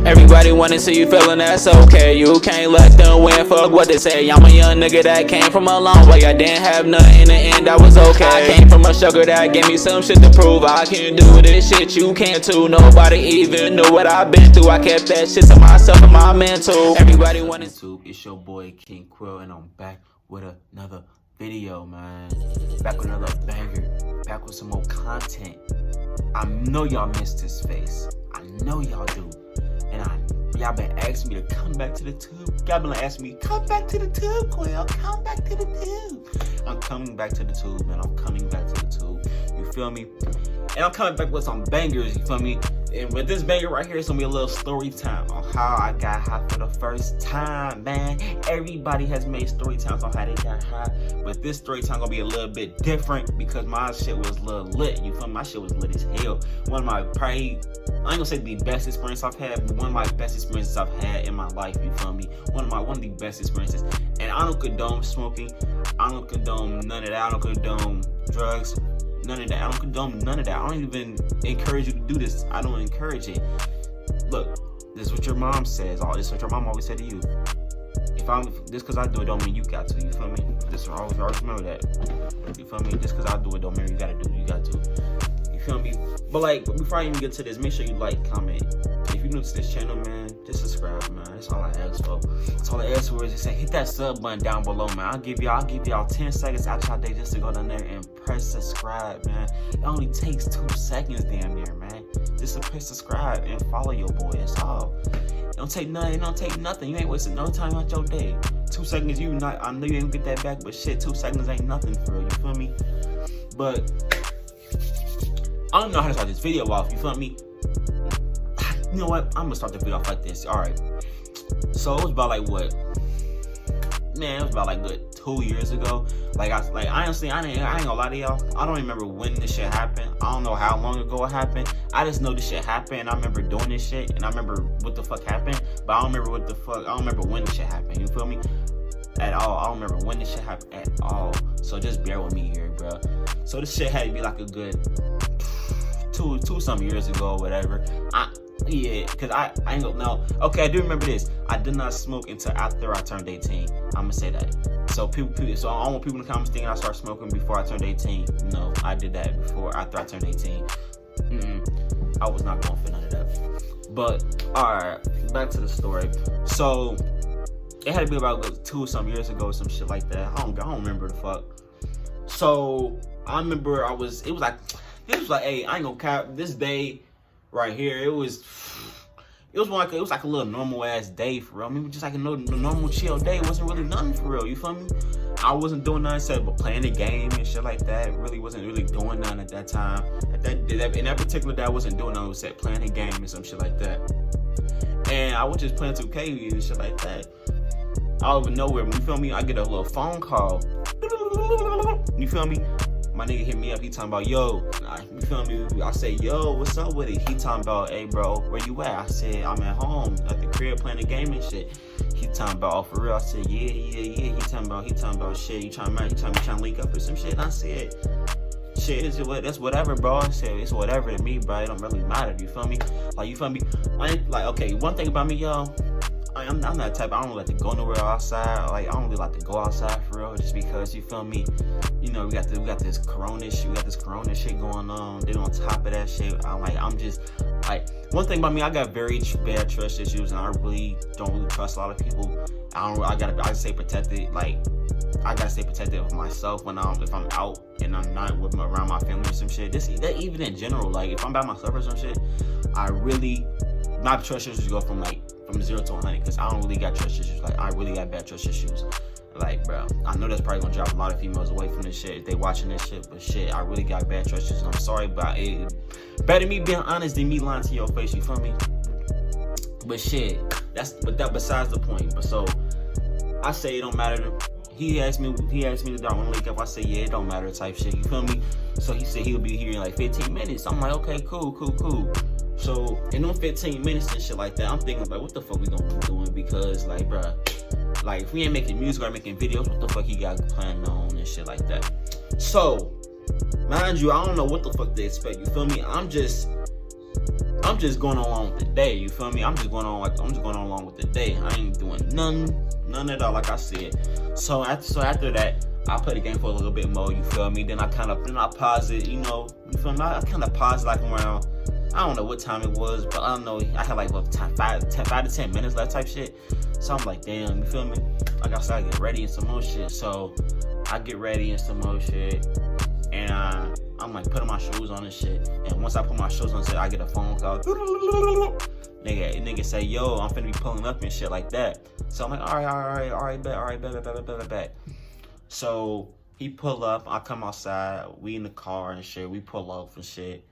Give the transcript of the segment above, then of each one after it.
Everybody wanna see you feeling, that's okay. You can't let them win, fuck what they say. I'm a young nigga that came from a long way. I didn't have nothing in the end, I was okay. I came from a sugar that gave me some shit to prove. I can do this shit, you can too. Nobody even knew what I've been through. I kept that shit to myself and my mental. Everybody wanna YouTube, it's your boy King Quill, and I'm back with another video, man. Back with another banger. Back with some more content. I know y'all missed his face. I know y'all do. And y'all been asking me to come back to the tube. Y'all been asking me, come back to the tube, Quill. Come back to the tube. I'm coming back to the tube, man. I'm coming back to the tube. You feel me? And I'm coming back with some bangers, you feel me? And with this banger right here, it's gonna be a little story time on how I got high for the first time, man. Everybody has made story times on how they got high, but this story time gonna be a little bit different because my shit was a little lit. You feel me? My shit was lit as hell. One of my probably, I ain't gonna say the best experience I've had, but one of my best experiences I've had in my life. You feel me? One of the best experiences. And I don't condone smoking. I don't condone none of that. I don't condone drugs. None of that. I don't condone none of that. I don't even encourage you to do this. I don't encourage it. Look, this is what your mom says. All this is what your mom always said to you. Just because I do it don't mean you got to. You feel me? Just always remember that. You feel me? Just because I do it don't mean you gotta do it. You got to. You feel me? But like, before I even get to this, make sure you like, comment. If you're new to this channel, man, just subscribe, man. That's all I ask for. That's all I ask for is just say hit that sub button down below, man. I'll give y'all 10 seconds out y'all day just to go down there and press subscribe, man. It only takes 2 seconds damn near, man. Just to press subscribe and follow your boy. That's all. It don't take nothing. It don't take nothing. You ain't wasting no time out your day. 2 seconds, I know you ain't gonna get that back, but shit, 2 seconds ain't nothing for real. You feel me? But I don't know how to start this video off. You feel me? You know what? I'm gonna start the video off like this. All right. So it was about like what? Man, it was about like good 2 years ago. Honestly, I ain't gonna lie to y'all. I don't remember when this shit happened. I don't know how long ago it happened. I just know this shit happened, and I remember doing this shit, and I remember what the fuck happened. But I don't remember what the fuck. I don't remember when this shit happened. You feel me? At all. I don't remember when this shit happened at all. So just bear with me here, bro. So this shit had to be like a good two some years ago or whatever. Yeah, because I ain't gonna know. Okay, I do remember this. I did not smoke until after I turned 18. I'm gonna say that. So so I don't want people in the comments thinking I started smoking before I turned 18. No, I did that after I turned 18. I was not going for none of that. But alright, back to the story. So it had to be about 2 some years ago or some shit like that. I don't remember the fuck. So I remember it was like, hey, I ain't gonna cap this day right here. It was like a little normal ass day for real. I mean, just like a normal chill day. It wasn't really nothing for real. You feel me? I wasn't doing nothing except but playing the game and shit like that. Really wasn't really doing nothing at that time. In that particular day, I wasn't doing nothing except playing the game and some shit like that. And I was just playing 2K and shit like that. Out of nowhere, you feel me? I get a little phone call. You feel me? My nigga hit me up, he talking about, yo, you feel me? I say, yo, what's up with it? He talking about, hey, bro, where you at? I said, I'm at home, at the crib playing the game and shit. He talking about, oh, for real? I said, yeah. He talking about shit. You trying to link up or some shit? And I said, shit, that's whatever, bro. I said, it's whatever to me, bro. It don't really matter, you feel me? Like, you feel me? Okay, one thing about me, yo, I'm that type. I don't like to go nowhere outside. Like, I don't really like to go outside for real, just because, you feel me? You know, we got this corona shit going on. Then on top of that shit, I'm just like, one thing about me, I got very bad trust issues, and I really don't trust a lot of people. I gotta stay protected. Like, I gotta stay protected of myself if I'm out and I'm not around my family or some shit. That even in general, like if I'm by myself or some shit, my trust issues go from 0 to 100, because I don't really got trust issues. Like, I really got bad trust issues. Like, bro, I know that's probably gonna drive a lot of females away from this shit if they watching this shit, but shit, I really got bad trust issues. I'm sorry, but it better me being honest than me lying to your face. You feel me? But shit, that besides the point. But so I say it don't matter. He asked me to I want to link up. I say, yeah, it don't matter type shit. You feel me? So he said he'll be here in like 15 minutes. I'm like, okay, cool. So in them 15 minutes and shit like that, I'm thinking like, what the fuck we gonna be doing? Because like, bruh, like if we ain't making music or making videos, what the fuck he got planned on and shit like that? So, mind you, I don't know what the fuck they expect. You feel me? I'm just I'm just going along with the day, you feel me? I'm just going along with the day. I ain't doing none at all, like I said. So after that, I played the game for a little bit more, you feel me? Then I paused it, you feel me? I kind of paused like around, I don't know what time it was, but I don't know, I had like what, 5 to 10 minutes left type shit. So I'm like, damn, you feel me? Like I started getting ready and some more shit. So I get ready and some more shit, and I'm like putting my shoes on and shit. And once I put my shoes on, shit, I get a phone call. Nigga say, yo, I'm finna be pulling up and shit like that. So I'm like, all right, bet. So he pull up, I come outside, we in the car and shit, we pull off and shit.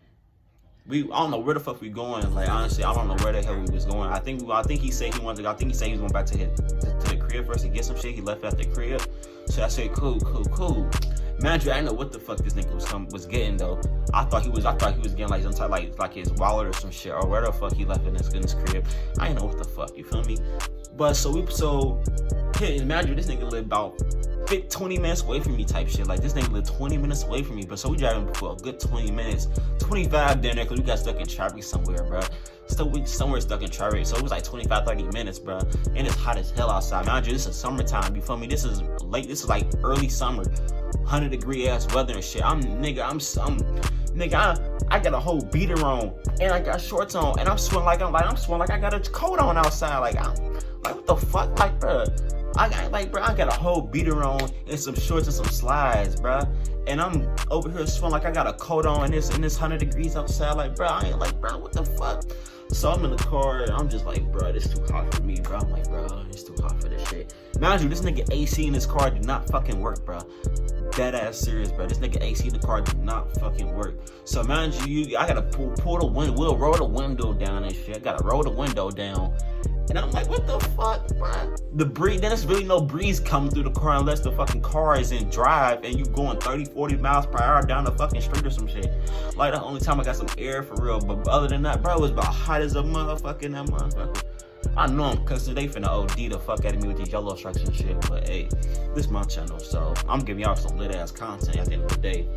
I don't know where the fuck we going. Like honestly, I don't know where the hell we was going. I think he said he wanted to go. I think he said he was going back to the crib first to get some shit. He left at the crib. So I said, cool. Man, I didn't know what the fuck this nigga was getting though. I thought he was getting like some type like his wallet or some shit, or where the fuck he left in his crib. I didn't know what the fuck, you feel me? But imagine this nigga lived about 20 minutes away from me type shit. Like this nigga lived 20 minutes away from me, but so we driving for a good 20 minutes, 25 down there, cause we got stuck in traffic somewhere, bro. Somewhere stuck in traffic, so it was like 25-30 minutes, bro. And it's hot as hell outside. Mind you, this is summertime, you feel me? This is like early summer, 100-degree ass weather and shit. I got a whole beater on, and I got shorts on, and I'm sweating like I got a coat on outside. Like what the fuck, like, bro? I got a whole beater on and some shorts and some slides, bro. And I'm over here sweating like I got a coat on, and it's 100 degrees outside. Like, bro, I ain't like, bro, what the fuck? So I'm in the car, and I'm just like, bro, this too hot for me, bro. I'm like, bro, it's too hot for this shit. Mind you, this nigga AC in his car did not fucking work, bro. Dead ass serious, bro. This nigga AC in the car did not fucking work. So mind you, I gotta pull the window, we'll roll the window down and shit. I gotta roll the window down. And I'm like, what the fuck, bro? The breeze, then there's really no breeze coming through the car unless the fucking car is in drive and you going 30-40 miles per hour down the fucking street or some shit. Like, the only time I got some air for real. But other than that, bro, it was about hot as a motherfucker in that motherfucker. I know I'm cussing, they finna OD the fuck out of me with these yellow strikes and shit. But hey, this is my channel, so I'm giving y'all some lit ass content at the end of the day.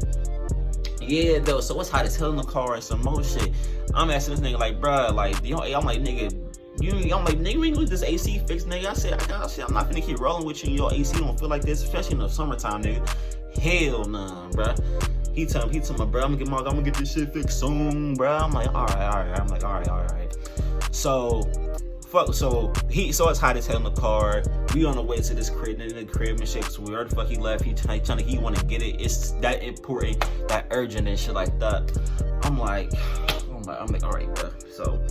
Yeah, though, so it's hot as hell in the car and some more shit. I'm asking this nigga, like, bro, like, I'm like, nigga, I'm like, nigga, we ain't with this AC fixed, nigga. I said, I'm not finna keep rolling with you and your AC don't feel like this, especially in the summertime, nigga. Hell nah, bro. He tell me, bro, I'm gonna get this shit fixed soon, bro. I'm like, all right. I'm like, all right. So it's hot as hell in the car. We on the way to this crib, and shit. So where the fuck he left, he wanna get it. It's that important, that urgent and shit like that. I'm like, all right, bro. So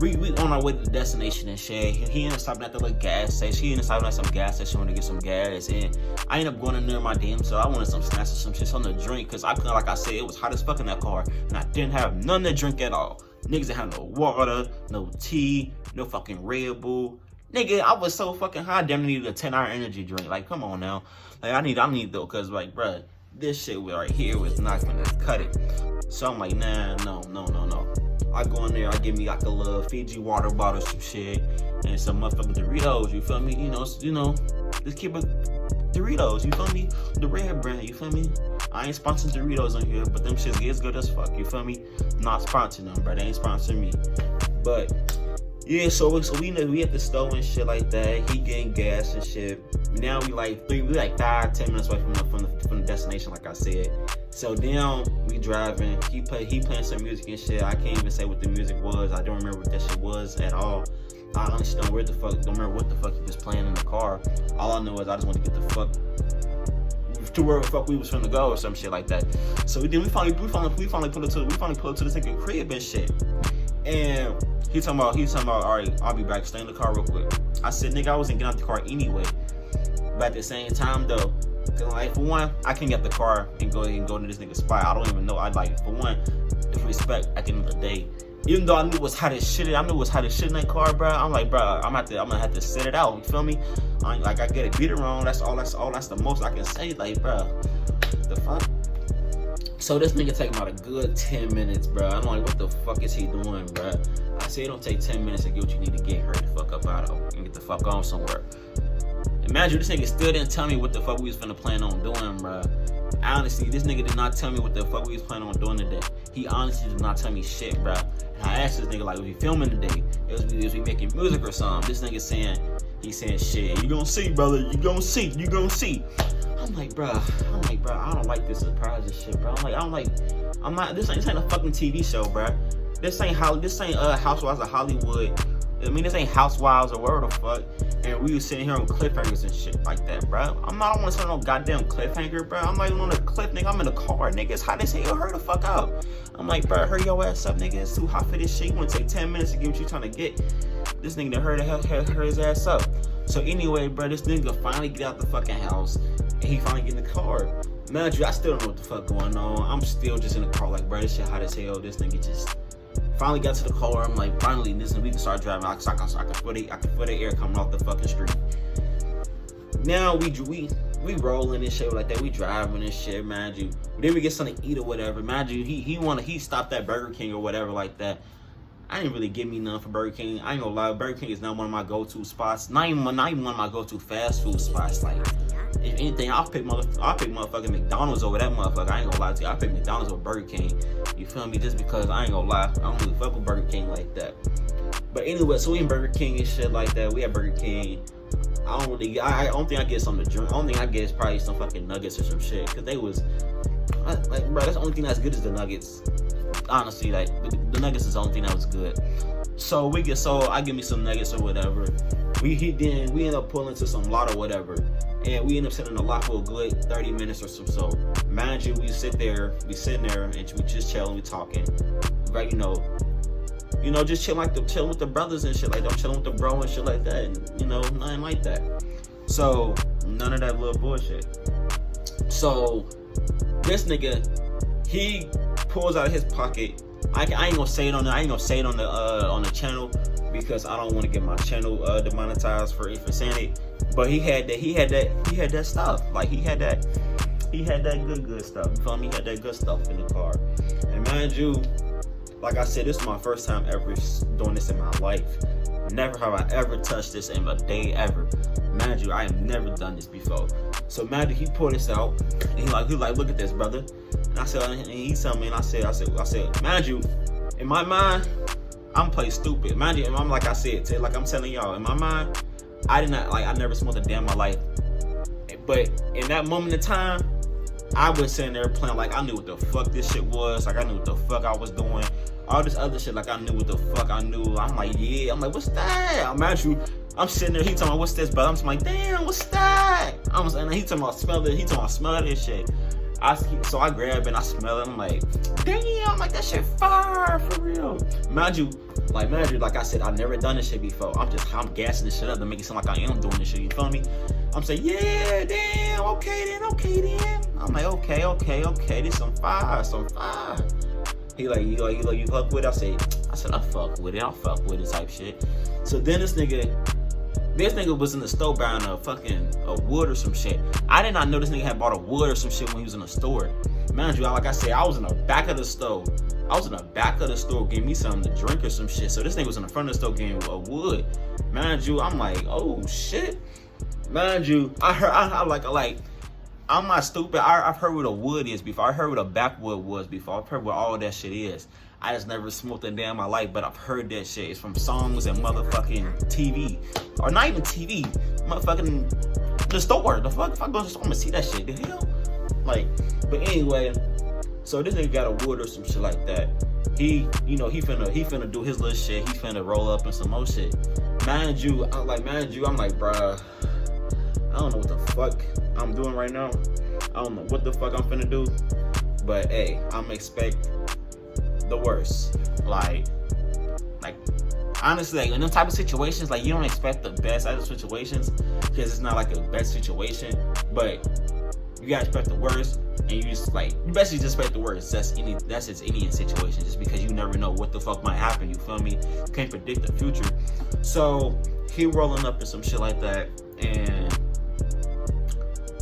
we on our way to the destination and shit. He ended up stopping at the little gas station. He ended up stopping at some gas station to get some gas, and I ended up going in there my damn. So I wanted some snacks or some shit, something to drink, cause I couldn't, like I said, it was hot as fuck in that car, and I didn't have nothing to drink at all. Niggas didn't have no water, no tea, no fucking Red Bull. Nigga, I was so fucking high, damn needed a 10-hour energy drink. Like, come on now. Like, I need though, cause like, bruh, this shit right here was not gonna cut it. So I'm like, nah, no. I go in there, I give me like a little Fiji water bottle, some shit, and some motherfucking Doritos, you feel me? You know, just keep it Doritos, you feel me? The red brand, you feel me? I ain't sponsoring Doritos on here, but them shits is good as fuck, you feel me? Not sponsoring them, bro. They ain't sponsoring me. But yeah, so we at the stove and shit like that. He getting gas and shit. Now we like 5-10 minutes away from the destination, like I said. So then we driving. He playing some music and shit. I can't even say what the music was. I don't remember what that shit was at all. I honestly don't remember what the fuck he was playing in the car. All I know is I just want to get the fuck to where the fuck we was finna go or some shit like that. So then we finally pull up to this nigga crib and shit. And he talking about, all right, I'll be back. Stay in the car real quick. I said, nigga, I wasn't getting out the car anyway. But at the same time though, like, for one, I can't get the car and go to this nigga's spot. I don't even know. For one, if respect at the end of the day. Even though I knew it was hot as shit in that car, bro. I'm like, bro, I'm gonna have to sit it out. You feel me? I get it beat it wrong. That's the most I can say. Like, bro, the fuck. So this nigga take about a good 10 minutes, bro. I'm like, what the fuck is he doing, bro? I say it don't take 10 minutes to get what you need to get. Hurry the fuck up out of and get the fuck on somewhere. Imagine this nigga still didn't tell me what the fuck we was finna plan on doing, bro. Honestly, this nigga did not tell me what the fuck we was planning on doing today. He honestly did not tell me shit, bro. And I asked this nigga, like, was we filming today? Was we making music or something? This nigga saying, he's saying, shit, you gonna see, brother, you gonna see. I'm like, bro, I don't like this surprise and shit, bro. This ain't a fucking TV show, bro. This ain't Housewives of Hollywood. I mean, this ain't Housewives or whatever the fuck. And we was sitting here on cliffhangers and shit like that, bro. I don't want to sit on no goddamn cliffhanger, bro. I'm not even on a cliff, nigga. I'm in the car, nigga. It's hot as hell. Hurry the fuck up. I'm like, bro, hurry your ass up, nigga. It's too hot for this shit. You want to take 10 minutes to get what you trying to get. This nigga done hurry his ass up. So anyway, bro, this nigga finally get out the fucking house. And he finally get in the car. Mind you, I still don't know what the fuck going on. I'm still just in the car like, bro, this shit hot as hell. This nigga just finally got to the car. I'm like, finally, listen, we can start driving. I can feel the air coming off the fucking street. Now we rolling and shit like that. We driving and shit, mind you. Then we get something to eat or whatever. Mind you, he stopped at Burger King or whatever like that. I didn't really give me none for Burger King. I ain't gonna lie, Burger King is not one of my go-to spots. Not even one of my go-to fast food spots. Like, if anything, I'll pick motherfucking McDonald's over that motherfucker. I ain't gonna lie to you. I'll pick McDonald's over Burger King. You feel me? Just because I ain't gonna lie, I don't really fuck with Burger King like that. But anyway, so we in Burger King and shit like that. We at Burger King. I don't think I get something to drink. I don't think I get is probably some fucking nuggets or some shit. Cause they was like, bro, that's the only thing that's good is the nuggets. Honestly, like the nuggets is the only thing that was good. So I give me some nuggets or whatever. We end up pulling to some lot or whatever, and we end up sitting in a lot for a good 30 minutes or so. Mind you, we sitting there and we just chilling, we talking, right? You know, just chilling with the brothers and shit like that. I'm chilling with the bro and shit like that, and nothing like that. So none of that little bullshit. So this nigga, he pulls out of his pocket. I ain't gonna say it on the channel because I don't want to get my channel demonetized for saying it. But he had that stuff. Like he had that good stuff. You feel me? He had that good stuff in the car. And mind you, like I said, this is my first time ever doing this in my life. Never have I ever touched this in a day ever. Mind you, I have never done this before. So mind you, he pulled this out and he like, look at this, brother. And I said, and he told me, and I said, mind you, in my mind, I'm playing stupid. Mind you, and I'm like I said, like I'm telling y'all, in my mind, I never smoked a day in my life. But in that moment in time, I was sitting there playing like I knew what the fuck this shit was. Like I knew what the fuck I was doing. All this other shit, like I knew what the fuck I knew. I'm like, yeah. I'm like, what's that? I'm sitting there. He talking about what's this, but I'm just like, damn, what's that? And he talking about smell it. He talking about smell this shit. So I grab it and I smell it. I'm like, damn, like that shit fire for real. Mind you, like I said, I've never done this shit before. I'm gassing this shit up to make it sound like I am doing this shit. You feel me? I'm saying, yeah, damn, okay then. I'm like, okay, this some fire. He like, you fuck with it? I said, I fuck with it. I'll fuck with it type shit. So then this nigga was in the store buying a wood or some shit. I did not know this nigga had bought a wood or some shit when he was in the store. Mind you, like I said, I was in the back of the store. Getting me something to drink or some shit. So this nigga was in the front of the store getting a wood. Mind you, I'm like, oh shit. Mind you, I'm not stupid. I've heard what a wood is before. I heard what a backwood was before. I've heard what all that shit is. I just never smoked a day in my life, but I've heard that shit. It's from songs and motherfucking TV. Or not even TV. Motherfucking the store. The fuck? If I go to the store, I'm gonna see that shit. The hell? Like, but anyway, so this nigga got a wood or some shit like that. He finna do his little shit. He finna roll up in some more shit. Mind you, I'm like, bruh, I don't know what the fuck I'm doing right now. I don't know what the fuck I'm finna do. But hey, I'm expect the worst. Like honestly, like in them type of situations, like you don't expect the best out of situations because it's not like a best situation, but you gotta expect the worst, and you basically just expect the worst. That's just any situation, just because you never know what the fuck might happen. You feel me? You can't predict the future. So he rolling up in some shit like that, and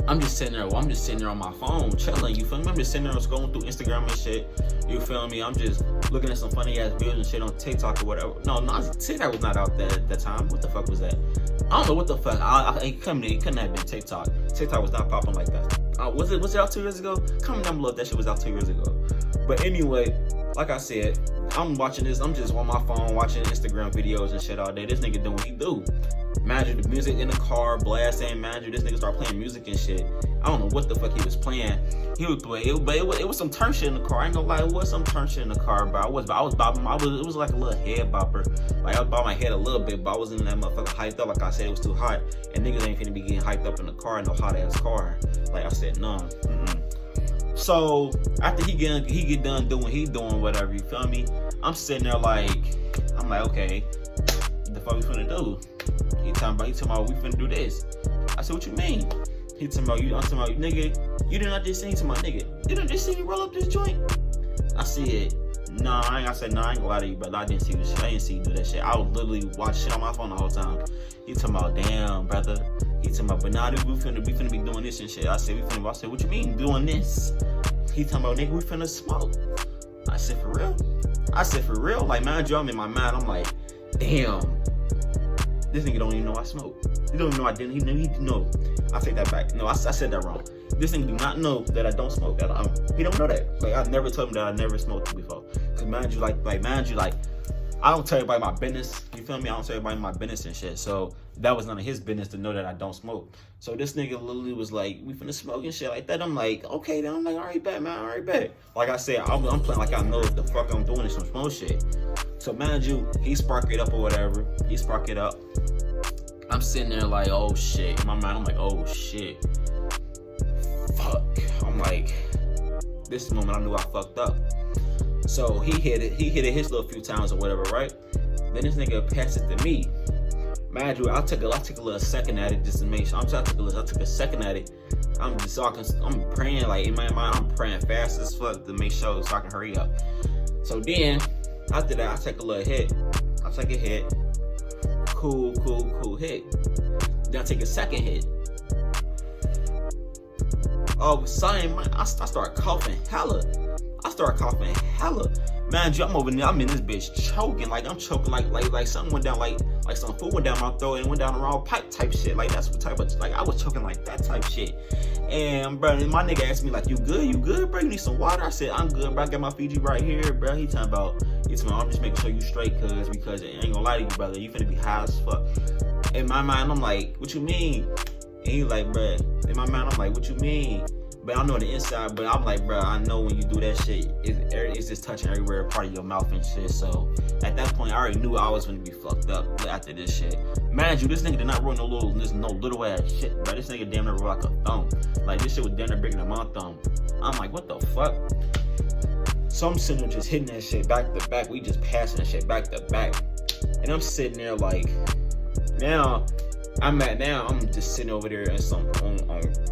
I'm just sitting there on my phone chilling, you feel me? I'm just sitting there scrolling through Instagram and shit, you feel me? I'm just looking at some funny ass videos and shit on TikTok or whatever. No, TikTok was not out at that time. What the fuck was that? I don't know what the fuck. It couldn't have been TikTok. TikTok was not popping like that. Was it out 2 years ago? Comment down below if that shit was out 2 years ago. But anyway, like I said, I'm watching this. I'm just on my phone watching Instagram videos and shit all day. This nigga doing what he do. Imagine the music in the car, blasting. Imagine this nigga start playing music and shit. I don't know what the fuck he was playing. He would play it, but it was some turn shit in the car. I ain't gonna lie, it was some turn shit in the car, bro. I was bopping. It was like a little head bopper. Like I was bobbing my head a little bit, but I wasn't in that motherfucker hyped up. Like I said, it was too hot, and niggas ain't finna be getting hyped up in the car, no hot ass car. Like I said, no. So after he get done doing what he doing, whatever, you feel me? I'm sitting there like, okay, what the fuck we finna do? He talking about we finna do this. I said, what you mean? He talking about you. I'm talking about you, nigga. You did not just see to my nigga. You didn't just see me roll up this joint. I said, nah. I said, nah. I ain't gonna lie to you, brother. I didn't see this shit. I didn't see you do that shit. I was literally watching shit on my phone the whole time. He talking about, damn, brother. He talking about, but nah, dude, we finna be doing this and shit. I said, I said, what you mean doing this? He talking about, nigga, we finna smoke. I said, for real? I said, for real? Like, mind you, I'm in my mind. I'm like, damn. This nigga don't even know I smoke. He don't even know I didn't. He know. I take that back. No, I said that wrong. This nigga do not know that I don't smoke. He don't know that. Like, I never told him that I never smoked before. Cause mind you, like, I don't tell everybody my business. You feel me? I don't tell everybody my business and shit. So that was none of his business to know that I don't smoke. So this nigga literally was like, we finna smoke and shit like that. I'm like, okay, then. I'm like, all right, bet, man, all right, bet. Like I said, I'm playing like I know what the fuck I'm doing is some smoke shit. So mind you, he spark it up or whatever. He spark it up. I'm sitting there like, oh shit. In my mind, I'm like, oh shit. Fuck. I'm like, this is the moment I knew I fucked up. So he hit it his little few times or whatever, right? Then this nigga passed it to me. Mind you, I took a little second at it just to make sure. I took a second at it. I'm praying, like in my mind, I'm praying fast as fuck to make sure so I can hurry up. So then, after that, I take a little hit. I take a hit. Cool hit. Then I take a second hit. All of a sudden, man, I start coughing hella. Man, I'm in this bitch choking. Like I'm choking like something went down, like some food went down my throat and went down the wrong pipe type shit. Like that's what type of, like I was choking like that type shit. And bro, my nigga asked me like, you good, bro? You need some water? I said, I'm good, bro. I got my Fiji right here, bro. He talking about, I'm just making sure you straight, because I ain't gonna lie to you, brother. You finna be high as fuck. In my mind, I'm like, what you mean? And he like, bro. In my mind, I'm like, what you mean? But I know the inside, but I'm like, bro, I know when you do that shit, it's just touching everywhere, part of your mouth and shit. So at that point, I already knew I was gonna be fucked up after this shit. Mind you, this nigga did not roll no little ass shit, bro. This nigga damn near roll like a thumb. Like this shit was damn near bigger than my thumb. I'm like, what the fuck? So I'm sitting there just hitting that shit back to back. We just passing that shit back to back. And I'm sitting there like, now I'm just sitting over there on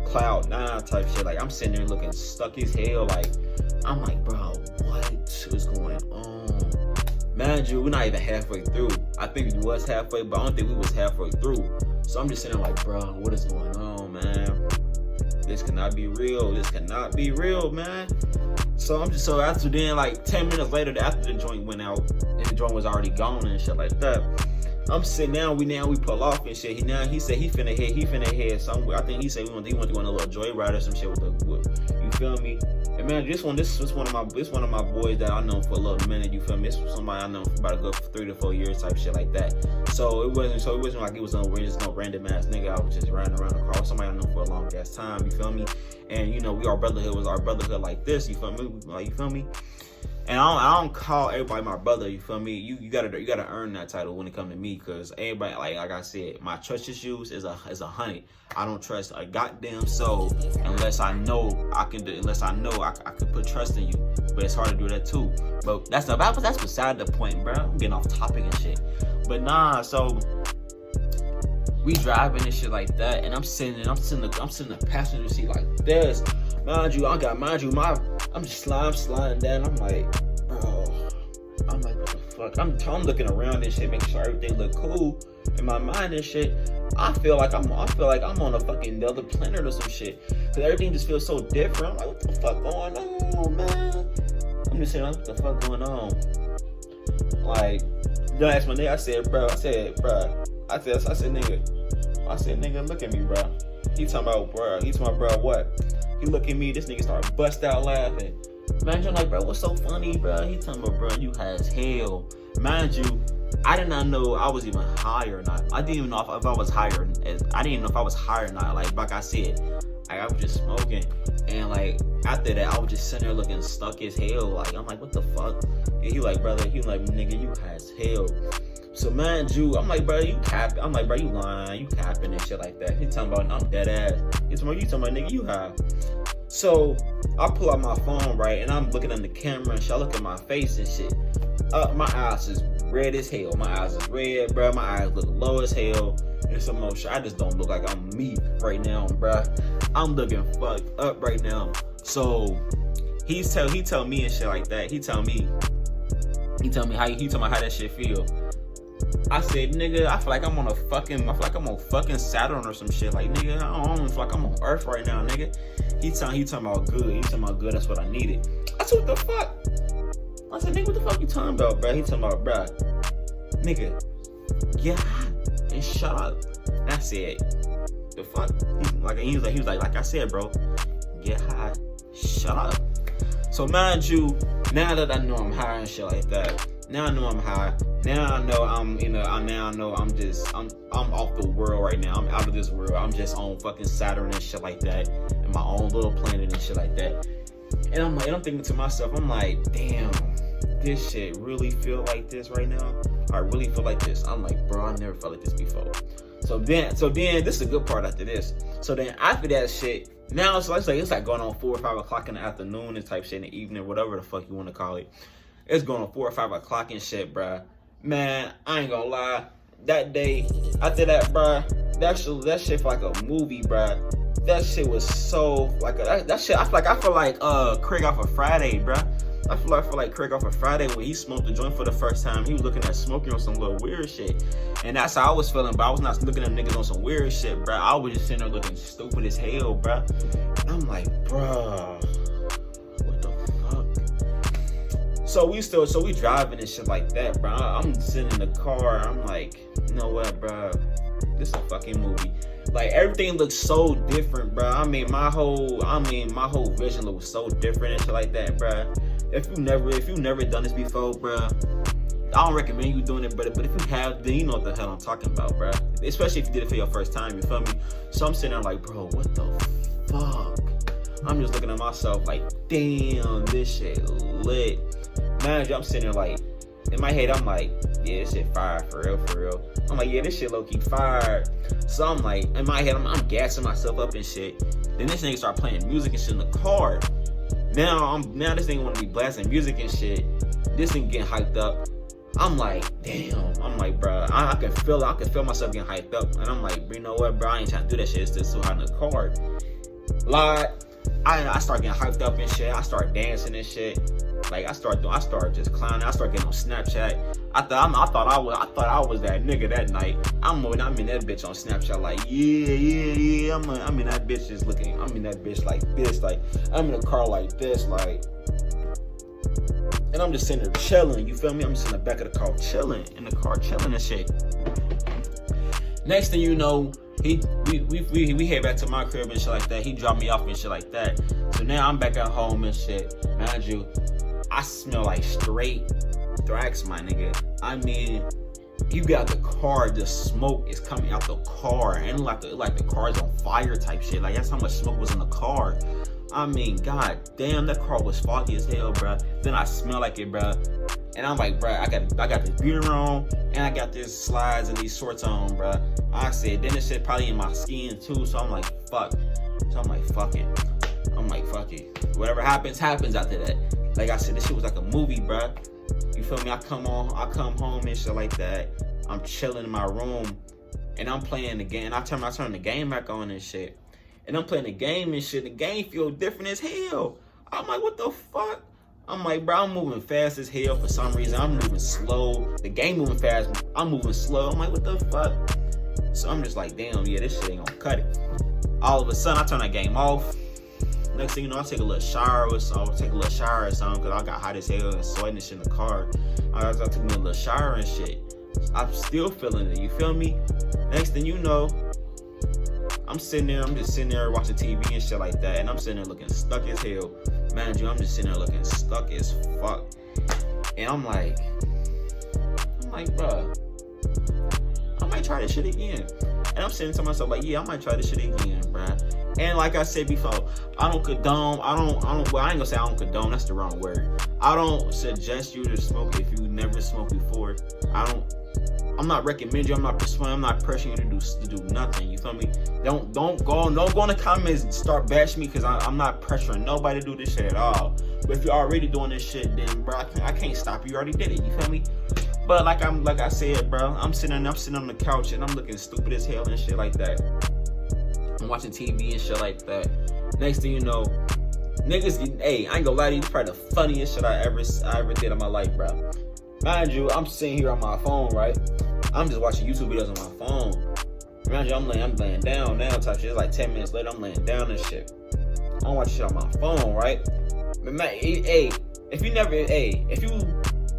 cloud 9 type shit. Like I'm sitting there looking stuck as hell. Like I'm like, bro, what is going on? Mind you, we're not even halfway through. I think we was halfway, but I don't think we was halfway through. So I'm just sitting there like, bro, what is going on, man? This cannot be real. This cannot be real, man. So after then, like 10 minutes later, after the joint went out and the joint was already gone and shit like that, I'm sitting down, we pull off and shit. He said he finna head somewhere. I think he said he want to go on a little joyride or some shit with you feel me? And man, this was one of my boys that I know for a little minute, you feel me? This was somebody I know for about a good 3 to 4 years type shit like that. So it wasn't like it was just no random ass nigga. I was just riding around the car with somebody I know for a long ass time, you feel me? And you know, our brotherhood like this, you feel me? Like, you feel me? And I don't call everybody my brother, you feel me? You gotta earn that title when it comes to me, cause everybody, like I said, my trust issues is 100. I don't trust a goddamn soul unless I know I can put trust in you. But it's hard to do that too. But that's beside the point, bro. I'm getting off topic and shit. But nah, so we driving and shit like that, and I'm sitting in the passenger seat like this. Mind you, I'm just sliding down. I'm like, bro. I'm like, what the fuck? I'm looking around and shit, making sure everything look cool in my mind and shit. I feel like I'm on a fucking other planet or some shit, cause everything just feels so different. I'm like, what the fuck going on, man? I'm just saying, what the fuck going on? Like, then I asked my nigga. I said, nigga, look at me, bro. He talking about, bro, what? He look at me, this nigga start bust out laughing. Man, I'm like, bro, what's so funny, bro? He talking about, bro, you high as hell. Mind you, I did not know I was even high or not. I didn't even know if I was higher. I didn't even know if I was high or not. Like I said, I was just smoking. And like after that, I was just sitting there looking stuck as hell. Like I'm like, what the fuck? And he like, brother, he like, nigga, you high as hell. So mind you, I'm like, bro, you capping. I'm like, bro, you lying, you capping and shit like that. He talking about, I'm dead ass. He talking about, nigga, you high. So I pull out my phone, right, and I'm looking in the camera and shit. I look at my face and shit. My eyes is red as hell. My eyes is red, bro. My eyes look low as hell. And some more shit. I just don't look like I'm me right now, bro. I'm looking fucked up right now. So he tell me and shit like that. He tell me how that shit feel. I said, nigga, I feel like I'm on fucking Saturn or some shit. Like, nigga, I don't feel like I'm on Earth right now, nigga. He talking about good. He talking about good. That's what I needed. I said, what the fuck? I said, nigga, what the fuck you talking about, bro? He talking about, bro, nigga, get high and shut up. And I said, the fuck? He was like I said, bro, get high, shut up. So mind you, now that I know I'm high and shit like that, now I know I'm high. Now I know I'm off the world right now. I'm out of this world. I'm just on fucking Saturn and shit like that, and my own little planet and shit like that. And I'm thinking to myself, I'm like, damn, this shit really feel like this right now. I really feel like this. I'm like, bro, I never felt like this before. So then this is a good part after this. So then after that shit, now it's like going on 4 or 5 o'clock in the afternoon and type shit in the evening, whatever the fuck you want to call it. It's going on 4 or 5 o'clock and shit, bruh. Man, I ain't gonna lie. That day, after that, bruh, that shit felt like a movie, bruh. That shit was so like that shit. I feel like Craig off of Friday, bruh. I feel like Craig off of Friday when he smoked the joint for the first time. He was looking at smoking on some little weird shit, and that's how I was feeling. But I was not looking at niggas on some weird shit, bruh. I was just sitting there looking stupid as hell, bruh. And I'm like, bruh. So we driving and shit like that, bro. I'm sitting in the car. I'm like, you know what, bro? This is a fucking movie. Like everything looks so different, bro. I mean, my whole vision looks so different and shit like that, bro. If you never done this before, bro, I don't recommend you doing it, but if you have, then you know what the hell I'm talking about, bro. Especially if you did it for your first time, you feel me? So I'm sitting there like, bro, what the fuck? I'm just looking at myself like, damn, this shit lit. Man, I'm sitting there like, in my head, I'm like, yeah, this shit fire, for real. I'm like, yeah, this shit low-key fired. So I'm like, in my head, I'm gassing myself up and shit. Then this nigga start playing music and shit in the car. Now this nigga wanna be blasting music and shit. This nigga getting hyped up. I'm like, damn. I'm like, bro, I can feel myself getting hyped up. And I'm like, you know what, bro, I ain't trying to do that shit. It's still so hot in the car. Like, I start getting hyped up and shit. I start dancing and shit. Like I start just clowning. I start getting on Snapchat. I thought I was that nigga that night. I'm in that bitch on Snapchat like yeah. I'm in that bitch just looking. I'm in that bitch like this. Like I'm in a car like this. Like, and I'm just sitting there chilling. You feel me? I'm just in the back of the car chilling. In the car chilling and shit. Next thing you know, we head back to my crib and shit like that. He dropped me off and shit like that. So now I'm back at home and shit. Mind you, I smell like straight thrax, my nigga. I mean, you got the car, the smoke is coming out the car, and like the car's on fire type shit. Like that's how much smoke was in the car. I mean, god damn, that car was foggy as hell, bro. Then I smell like it, bro. And I'm like, bro, I got this beater on, and I got this slides and these shorts on, bro. I said, then this shit probably in my skin too, so I'm like, fuck. So I'm like, fuck it. Whatever happens after that. Like I said, this shit was like a movie, bro. You feel me? I come home and shit like that. I'm chilling in my room, and I'm playing the game. I turn the game back on and shit. And I'm playing the game and shit. The game feel different as hell. I'm like, what the fuck? I'm like, bro, I'm moving fast as hell for some reason. I'm moving slow. The game moving fast. I'm moving slow. I'm like, what the fuck? So I'm just like, damn, yeah, this shit ain't gonna cut it. All of a sudden, I turn that game off. Next thing you know, I take a little shower or something, because I got hot as hell and sweating and shit in the car. I took me a little shower and shit. I'm still feeling it, you feel me? Next thing you know, I'm just sitting there watching TV and shit like that, and I'm sitting there looking stuck as hell. Man, I'm just sitting there looking stuck as fuck. And I'm like, bruh, I might try this shit again. And I'm saying to myself, like, yeah, I might try this shit again, bruh. And like I said before, I don't condone, well, I ain't gonna say I don't condone, that's the wrong word. I don't suggest you to smoke if you never smoked before. I'm not recommending you, I'm not persuading, I'm not pressuring you to do nothing, you feel me? Don't go in the comments and start bashing me, because I'm not pressuring nobody to do this shit at all. But if you're already doing this shit, then bro, I can't stop you. You already did it, you feel me? But like I said, bro, I'm sitting on the couch and I'm looking stupid as hell and shit like that. I'm watching TV and shit like that. Next thing you know, niggas, hey, I ain't gonna lie to you, it's probably the funniest shit I ever did in my life, bro. Mind you, I'm sitting here on my phone, right? I'm just watching YouTube videos on my phone. Mind you, I'm laying down now type shit. It's like 10 minutes later, I'm laying down and shit. I'm watching shit on my phone, right? But man, hey,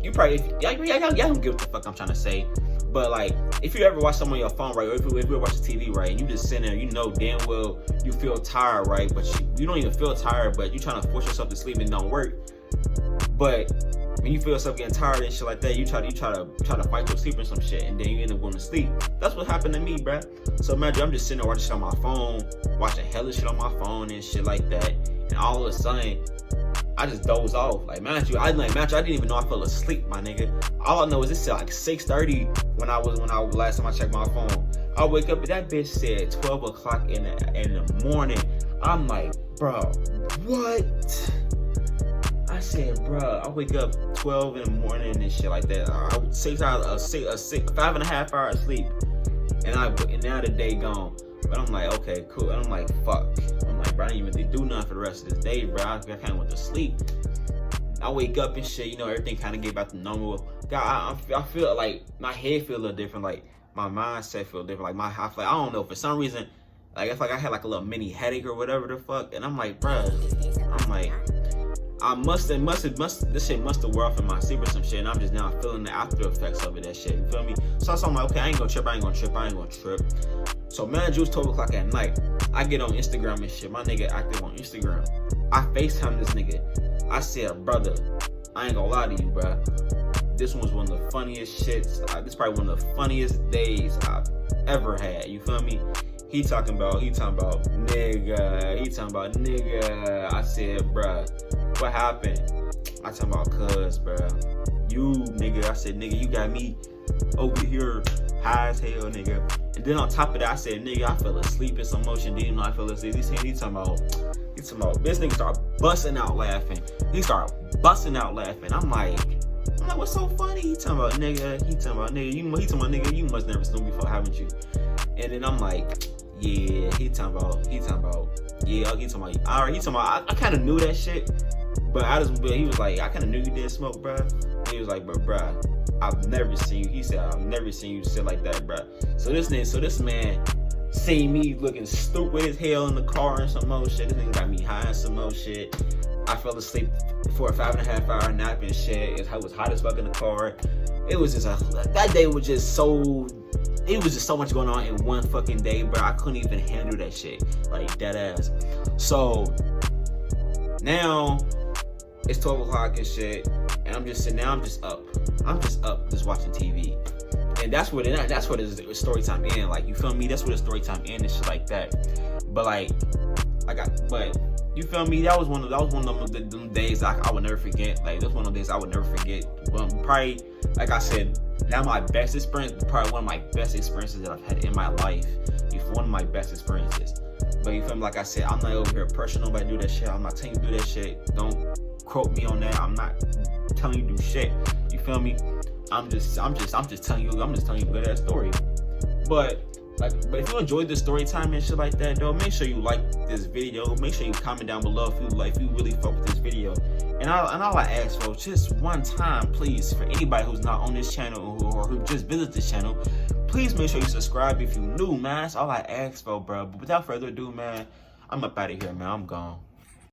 you probably, y'all don't get what the fuck I'm trying to say. But like, if you ever watch something on your phone, right, or if you watch the TV, right, and you just sitting there, you know damn well you feel tired, right, but you don't even feel tired, but you trying to force yourself to sleep and it don't work. But when you feel yourself getting tired and shit like that, you try to fight your sleep or some shit, and then you end up going to sleep. That's what happened to me, bruh. So imagine I'm just sitting there watching shit on my phone, watching hella shit on my phone and shit like that, and all of a sudden, I just doze off. Like, man, I didn't even know I fell asleep, my nigga. All I know is it's like 6:30 when I last time I checked my phone. I wake up and that bitch said 12 o'clock in the morning. I'm like, bro, what? I said, bro, I wake up 12 in the morning and shit like that. 5.5 hours sleep, and now the day gone. But I'm like, okay, cool. And I'm like, fuck. I'm like, bro, I didn't even do nothing for the rest of this day, bro. I kind of went to sleep. I wake up and shit, you know, everything kind of get back to normal. God, I feel like my head feel a little different, like my mindset feel different. Like I don't know, for some reason, like it's like I had like a little mini headache or whatever the fuck. And I'm like, bro, this shit must have wore off in my sleep or some shit, and I'm just now feeling the after effects of it, that shit, you feel me? So I'm like, okay, I ain't gonna trip. So man, it was 12 o'clock at night. I get on Instagram and shit, my nigga active on Instagram. I FaceTime this nigga. I said, brother, I ain't gonna lie to you, bro. This was one of the funniest shits. This is probably one of the funniest days I've ever had, you feel me? He talking about nigga. I said, bruh, what happened? I talking about cuz, bruh. You, nigga. I said, nigga, you got me over here high as hell, nigga. And then on top of that, I said, nigga, I fell asleep in some motion. Didn't know I fell asleep. He talking about, this nigga started busting out laughing. I'm like, what's so funny? He talking about, nigga. You must never snoop before, haven't you? And then I'm like, yeah, he talking about, I kind of knew that shit, but he was like, I kind of knew you didn't smoke, bro. He was like, but bro, I've never seen you. He said, I've never seen you sit like that, bro. So this man see me looking stupid as hell in the car and some more shit. This nigga got me high and some more shit. I fell asleep for a 5.5 hour nap and shit. It was hot as fuck in the car. It was just that day was just so. It was just so much going on in one fucking day, bro. I couldn't even handle that shit, like dead ass. So now it's 12 o'clock and shit, and I'm just up, just watching TV, and that's where the story time end. Like, you feel me? That's where the story time end and shit like that. But but you feel me? That was one of them days I would never forget. Like, that's one of the days I would never forget. Well, probably, like I said, now my best experience, probably one of my best experiences that I've had in my life. One of my best experiences. But you feel me? Like I said, I'm not over here pressuring nobody to do that shit. I'm not telling you to do that shit. Don't quote me on that. I'm not telling you to do shit. You feel me? I'm just telling you good ass story. But if you enjoyed the story time and shit like that, though, make sure you like this video. Make sure you comment down below if you really fuck with this video. And all I ask for, just one time, please, for anybody who's not on this channel or who just visit this channel, please make sure you subscribe if you new, man. That's all I ask for, bro. But without further ado, man, I'm up out of here, man. I'm gone.